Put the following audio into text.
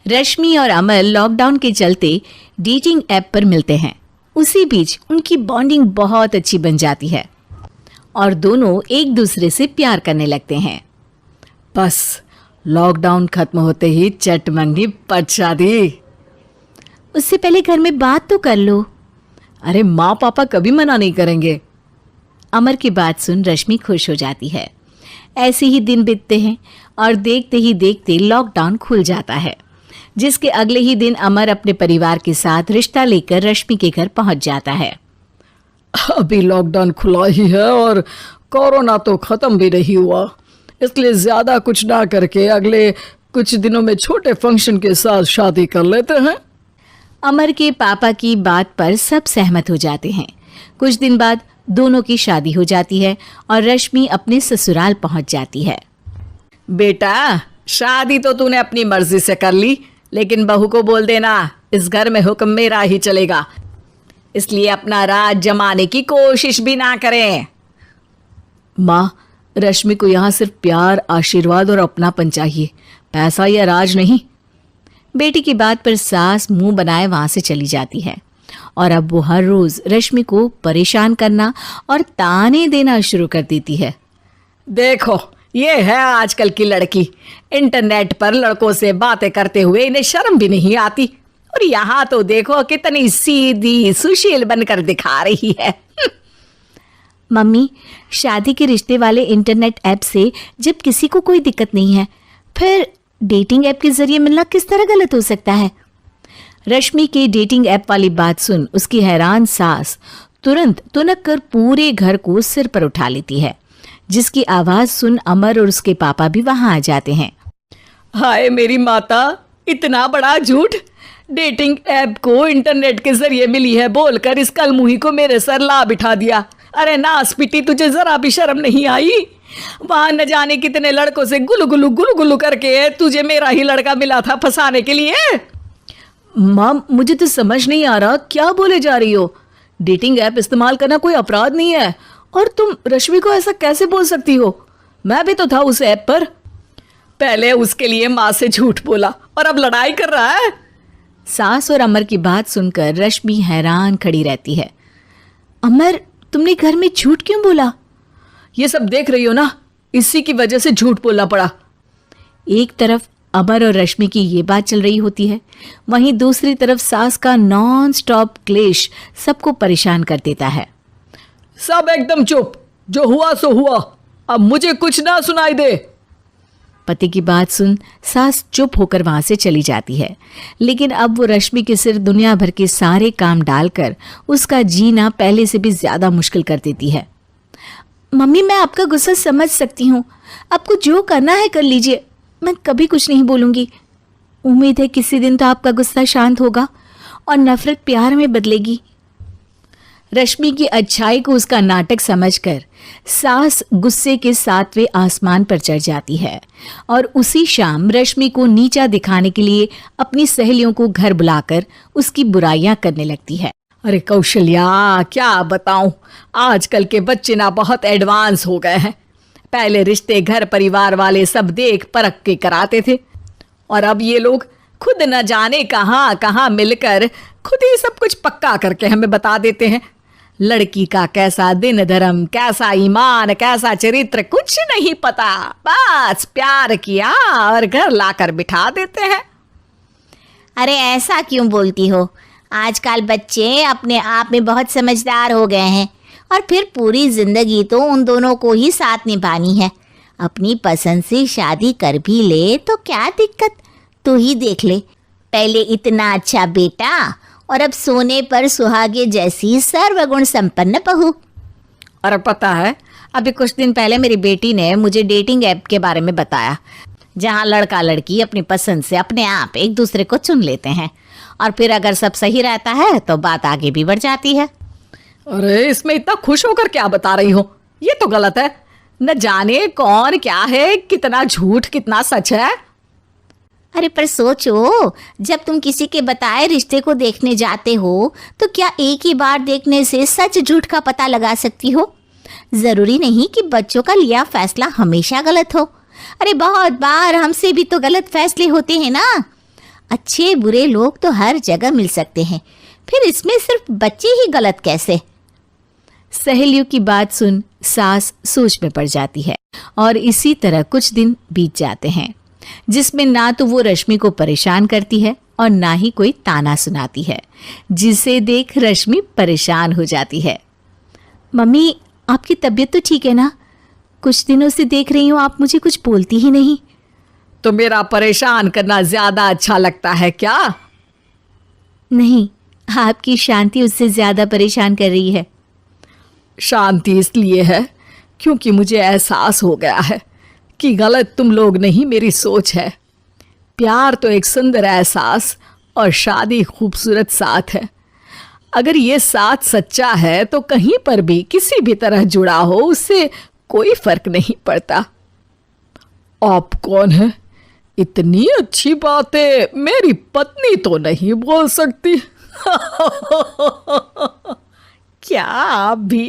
रश्मि और अमर लॉकडाउन के चलते डेटिंग ऐप पर मिलते हैं। उसी बीच उनकी बॉन्डिंग बहुत अच्छी बन जाती है और दोनों एक दूसरे से प्यार करने लगते हैं। बस लॉकडाउन खत्म होते ही चट मंगी पट शादी। उससे पहले घर में बात तो कर लो। अरे माँ पापा कभी मना नहीं करेंगे। अमर की बात सुन रश्मि खुश हो जाती है। ऐसे ही दिन बीतते हैं और देखते ही देखते लॉकडाउन खुल जाता है, जिसके अगले ही दिन अमर अपने परिवार के साथ रिश्ता लेकर रश्मि के घर पहुंच जाता है। अभी लॉकडाउन खुला ही है और कोरोना तो खत्म भी नहीं हुआ, इसलिए ज्यादा कुछ ना करके अगले कुछ दिनों में छोटे फंक्शन के साथ शादी कर लेते हैं। अमर के पापा की बात पर सब सहमत हो जाते हैं। कुछ दिन बाद दोनों की शादी हो जाती है और रश्मि अपने ससुराल पहुंच जाती है। बेटा, शादी तो तूने अपनी मर्जी से कर ली, लेकिन बहू को बोल देना इस घर में हुक्म मेरा ही चलेगा, इसलिए अपना राज जमाने की कोशिश भी ना करें। माँ, रश्मि को यहाँ सिर्फ प्यार, आशीर्वाद और अपनापन चाहिए, पैसा या राज नहीं। बेटी की बात पर सास मुंह बनाए वहां से चली जाती है और अब वो हर रोज रश्मि को परेशान करना और ताने देना शुरू कर देती है। देखो, ये है आजकल की लड़की, इंटरनेट पर लड़कों से बातें करते हुए इन्हें शर्म भी नहीं आती, और यहाँ तो देखो कितनी सीधी सुशील बनकर दिखा रही है। मम्मी, शादी के रिश्ते वाले इंटरनेट ऐप से जब किसी को कोई दिक्कत नहीं है, फिर डेटिंग ऐप के जरिए मिलना किस तरह गलत हो सकता है? रश्मि के डेटिंग ऐप वाली बात सुन उसकी हैरान सास तुरंत तुनक कर पूरे घर को सिर पर उठा लेती है, जिसकी आवाज सुन अमर और उसके पापा भी वहां आ जाते हैं। हाय मेरी माता, इतना बड़ा झूठ! डेटिंग ऐप को इंटरनेट के जरिए मिली है बोलकर इस कलमुही को मेरे सर ला बिठा दिया। अरे नास पिटी, तुझे जरा भी शर्म नहीं आई? वहां न जाने कितने लड़कों से गुलु गुलु करके तुझे मेरा ही लड़का मिला था फंसाने के लिए। मां, मुझे तो समझ नहीं आ रहा क्या बोले जा रही हो। डेटिंग ऐप इस्तेमाल करना कोई अपराध नहीं है, और तुम रश्मि को ऐसा कैसे बोल सकती हो? मैं भी तो था उस ऐप पर। पहले उसके लिए माँ से झूठ बोला और अब लड़ाई कर रहा है। सास और अमर की बात सुनकर रश्मि हैरान खड़ी रहती है। अमर, तुमने घर में झूठ क्यों बोला? ये सब देख रही हो ना, इसी की वजह से झूठ बोलना पड़ा। एक तरफ अमर और रश्मि की ये बात चल रही होती है, वहीं दूसरी तरफ सास का नॉन स्टॉप क्लेश सबको परेशान कर देता है। सब एकदम चुप, जो हुआ सो हुआ, अब मुझे कुछ ना सुनाई दे। पति की बात सुन सास चुप होकर वहां से चली जाती है, लेकिन अब वो रश्मि के सिर दुनिया भर के सारे काम डालकर उसका जीना पहले से भी ज्यादा मुश्किल कर देती है। मम्मी, मैं आपका गुस्सा समझ सकती हूँ, आपको जो करना है कर लीजिए, मैं कभी कुछ नहीं बोलूँगी। उम्मीद है किसी दिन तो आपका गुस्सा शांत होगा और नफरत प्यार में बदलेगी। रश्मि की अच्छाई को उसका नाटक समझकर सास गुस्से के 7वें आसमान पर चढ़ जाती है और उसी शाम रश्मि को नीचा दिखाने के लिए अपनी सहेलियों को घर बुलाकर उसकी बुराइयां करने लगती है। अरे कौशल्या, क्या बताऊं, आजकल के बच्चे ना बहुत एडवांस हो गए हैं। पहले रिश्ते घर परिवार वाले सब देख परख के कराते थे, और अब ये लोग खुद न जाने कहाँ कहाँ मिलकर खुद ही सब कुछ पक्का करके हमें बता देते हैं। लड़की का कैसा दिन धर्म, कैसा ईमान, कैसा चरित्र कुछ नहीं पता, बस प्यार किया और घर लाकर बिठा देते हैं। अरे ऐसा क्यों बोलती हो? आजकल बच्चे अपने आप में बहुत समझदार हो गए हैं, और फिर पूरी जिंदगी तो उन दोनों को ही साथ निभानी है। अपनी पसंद से शादी कर भी ले तो क्या दिक्कत? तू ही देख ले, पहले इतना अच्छा बेटा और अब सोने पर सुहागे जैसी सर्वगुण संपन्न बहू। और पता है, अभी कुछ दिन पहले मेरी बेटी ने मुझे डेटिंग ऐप के बारे में बताया, जहाँ लड़का लड़की अपनी पसंद से अपने आप एक दूसरे को चुन लेते हैं, और फिर अगर सब सही रहता है तो बात आगे भी बढ़ जाती है। अरे इसमें इतना खुश होकर क्या बता रही हो? ये तो गलत है। न जाने कौन क्या है, कितना झूठ कितना सच है। अरे पर सोचो, जब तुम किसी के बताए रिश्ते को देखने जाते हो तो क्या एक ही बार देखने से सच झूठ का पता लगा सकती हो? जरूरी नहीं कि बच्चों का लिया फैसला हमेशा गलत हो। अरे बहुत बार हमसे भी तो गलत फैसले होते हैं ना। अच्छे बुरे लोग तो हर जगह मिल सकते हैं, फिर इसमें सिर्फ बच्चे ही गलत कैसे? सहेलियों की बात सुन सास सोच में पड़ जाती है और इसी तरह कुछ दिन बीत जाते हैं, जिसमें ना तो वो रश्मि को परेशान करती है और ना ही कोई ताना सुनाती है, जिसे देख रश्मि परेशान हो जाती है। मम्मी, आपकी तबीयत तो ठीक है ना? कुछ दिनों से देख रही हूँ आप मुझे कुछ बोलती ही नहीं। तो मेरा परेशान करना ज्यादा अच्छा लगता है क्या? नहीं, आपकी शांति उससे ज्यादा परेशान कर रही है। शांति इसलिए है क्योंकि मुझे एहसास हो गया है कि गलत तुम लोग नहीं, मेरी सोच है। प्यार तो एक सुंदर एहसास और शादी खूबसूरत साथ है। अगर ये साथ सच्चा है तो कहीं पर भी किसी भी तरह जुड़ा हो, उससे कोई फर्क नहीं पड़ता। आप कौन है? इतनी अच्छी बातें मेरी पत्नी तो नहीं बोल सकती। क्या आप भी?